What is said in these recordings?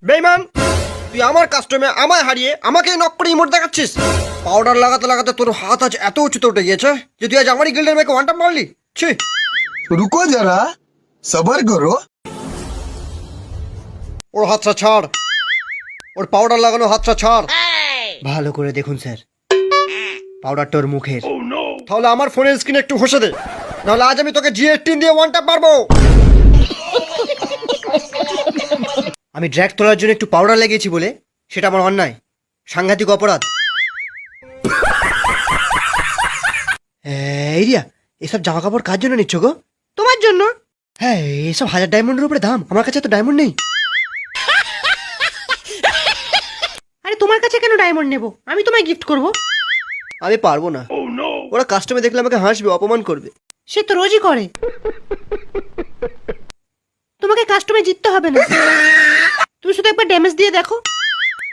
বেইমান, তুই আমার কাস্টমে আমায় হারিয়ে আমাকে নক করে ইমোট দেখাচ্ছিস। পাউডার লাগাতে লাগাতে তোর হাত আজ এত উঁচুতে উঠে গিয়েছে যে তুই আজ আমারই গিল্ডের মেয়েকে ওয়ান ট্যাপ মারলি। ছি। रुको जरा सबर करो। ওর হাতটা ছাড়, ওর পাউডার লাগানো হাতটা ছাড়। ভালো করে দেখুন স্যার, পাউডারটা ওর মুখের। তাহলে আমার ফোনের স্ক্রিনে একটু ঘষে দে, নাহলে আজ আমি তোকে জি18 দিয়ে ওয়ান ট্যাপ মারবো। আমি ড্র্যাগ তোলার জন্য একটু পাউডার লেগেছি বলে সেটা আমার অন্যায়, সাংঘাতিক অপরাধ। এই রিয়া, এসব জামা কাপড় কার জন্য নিচ্ছ গো? তোমার জন্য। হ্যাঁ, এসব 1000 ডায়মন্ডের উপরে দাম, আমার কাছে তো ডায়মন্ড নেই। আরে তোমার কাছে কেন ডায়মন্ড নেব? আমি তোমায় গিফট করব। আমি পারবো না, ওরা কাস্টমে দেখলে আমাকে হাসবে, অপমান করবে। সে তো রোজই করে। তোমাকে কাস্টমে জিততে হবে না, তুমি শুধু একবার ড্যামেজ দিয়ে দেখো,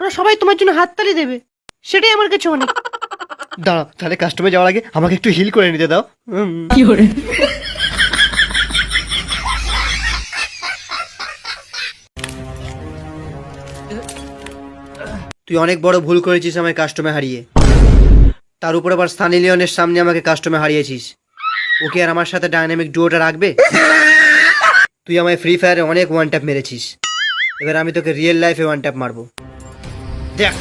ওরা সবাই তোমার জন্য হাততালি দেবে, সেটাই আমার কাছে অনেক। দাঁড়াও, তাহলে কাস্টমে যাওয়ার আগে আমাকে একটু হিল করে নিতে দাও। কি করে? তুই অনেক বড় ভুল করেছিস আমায় কাস্টমে হারিয়ে, তার উপর আবার সানি লিওনের সামনে আমাকে কাস্টমে হারিয়েছিস। ওকে আর আমার সাথে ডাইনামিক ডুয়োটা রাখবে? তুই আমায় ফ্রি ফায়ারে অনেক ওয়ান ট্যাপ মেরেছিস, এবার আমি তোকে রিয়েল লাইফে ওয়ান ট্যাপ মারবো। দেখ।